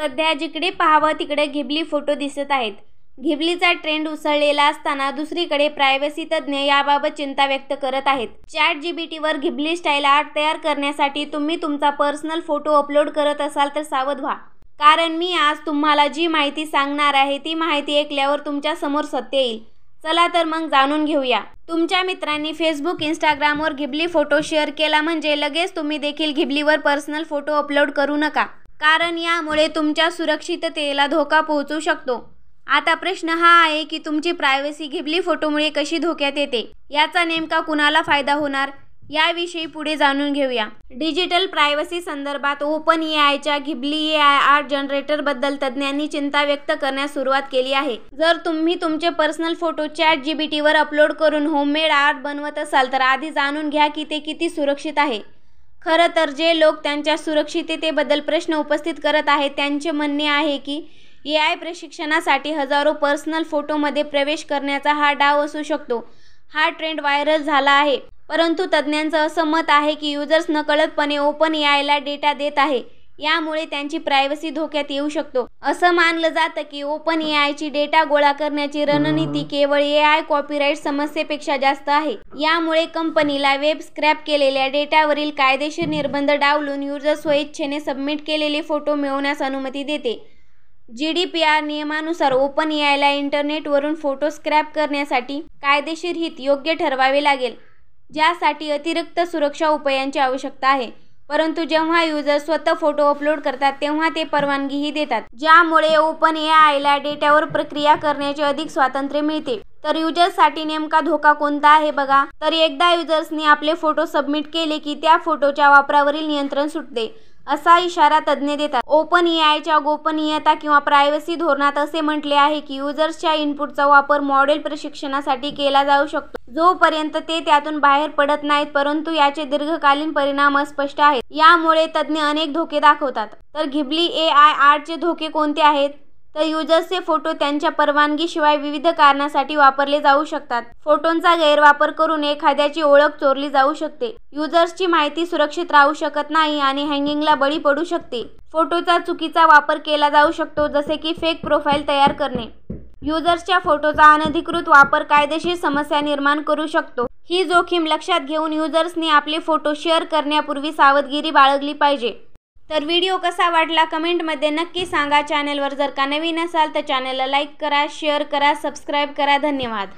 सध्या जिकडे पाहावं तिकडे घिबली फोटो दिसत आहेत। घिबलीचा ट्रेंड उसळलेला असताना दुसरीकडे प्रायव्हसी तज्ज्ञ याबाबत चिंता व्यक्त करत आहेत। ChatGPTवर घिबली स्टाईल आर्ट तयार करण्यासाठी तुम्ही तुमचा पर्सनल फोटो अपलोड करत असाल तर सावध व्हा, कारण मी आज तुम्हाला जी माहिती सांगणार आहे ती माहिती ऐकल्यावर तुमच्या समोर सत्य येईल। चला तर मग जाणून घेऊया। तुमच्या मित्रांनी फेसबुक, इंस्टाग्रामवर घिबली फोटो शेअर केला म्हणजे लगेच तुम्ही देखील घिबलीवर पर्सनल फोटो अपलोड करू नका, कारण यामुळे तुमच्या सुरक्षिततेला धोका पोहोचू शकतो। आता प्रश्न हा आहे की तुमची प्रायव्हसी घिबली फोटोमुळे कशी धोक्यात येते, याचा नेमका कुणाला फायदा होणार याविषयी पुढे जाणून घेऊया। डिजिटल प्रायव्हसी संदर्भात OpenAIच्या घिबली AI आर्ट जनरेटरबद्दल तज्ज्ञांनी चिंता व्यक्त करण्यास सुरुवात केली आहे। जर तुम्ही तुमचे पर्सनल फोटो ChatGPTवर अपलोड करून होममेड आर्ट बनवत असाल तर आधी जाणून घ्या की ते किती सुरक्षित आहे। खरं तर जे लोक त्यांच्या सुरक्षिततेबद्दल प्रश्न उपस्थित करत आहेत त्यांचे म्हणणे आहे की AI प्रशिक्षणासाठी हजारो पर्सनल फोटोमध्ये प्रवेश करण्याचा हा डाव असू शकतो। हा ट्रेंड व्हायरल झाला आहे, परंतु तज्ज्ञांचं असं मत आहे की युजर्स नकळतपणे OpenAIला डेटा देत आहे, यामुळे त्यांची प्रायव्हसी धोक्यात येऊ शकतो। असं मानलं जातं की OpenAIची डेटा गोळा करण्याची रणनीती केवळ AI कॉपीराईट समस्येपेक्षा जास्त आहे। यामुळे कंपनीला वेब स्क्रॅप केलेल्या डेटावरील कायदेशीर निर्बंध डावलून युजर स्वइच्छेने सबमिट केलेले फोटो मिळवण्यास अनुमती देते। GDPR नियमानुसार OpenAIला इंटरनेटवरून फोटो स्क्रॅप करण्यासाठी कायदेशीर हित योग्य ठरवावे लागेल, ज्यासाठी अतिरिक्त सुरक्षा उपायांची आवश्यकता आहे। परंतु जेव्हा युजर स्वतः फोटो अपलोड करतात तेव्हा ते परवानगीही देतात, ज्यामुळे OpenAIला डेटावर प्रक्रिया करण्याचे अधिक स्वातंत्र्य मिळते। तर युजर्ससाठी नेमका धोका कोणता आहे बघा, तर एकदा युजर्सनी आपले फोटो सबमिट केले की त्या फोटोच्या वापरावरील नियंत्रण सुटते, असा इशारा तज्ज्ञ देतात। OpenAIच्या गोपनीयता किंवा प्रायव्हसी धोरणात असे म्हटले आहे की युजर्सच्या इनपुटचा वापर मॉडेल प्रशिक्षणासाठी केला जाऊ शकतो, जोपर्यंत ते त्यातून बाहेर पडत नाहीत, परंतु याचे दीर्घकालीन परिणाम अस्पष्ट आहेत। यामुळे तज्ज्ञ अनेक धोके दाखवतात। तर घिबली AI आर्टचे धोके कोणते आहेत, तर युजर्सचे फोटो त्यांच्या परवानगीशिवाय विविध कारणासाठी वापरले जाऊ शकतात। फोटोंचा गैरवापर करून एखाद्याची ओळख चोरली जाऊ शकते, युजर्सची माहिती सुरक्षित राहू शकत नाही आणि हॅकिंगला बळी पडू शकते। फोटोचा चुकीचा वापर केला जाऊ शकतो, जसे की फेक प्रोफाईल तयार करणे। युजर्सच्या फोटोचा अनधिकृत वापर कायदेशीर समस्या निर्माण करू शकतो। ही जोखीम लक्षात घेऊन युजर्सनी आपले फोटो शेअर करण्यापूर्वी सावधगिरी बाळगली पाहिजे। तर व्हिडिओ कसा वाटला कमेंटमध्ये नक्की सांगा। चॅनलवर जर का नवीन असाल तर चॅनलला लाईक करा, शेअर करा, सबस्क्राईब करा। धन्यवाद।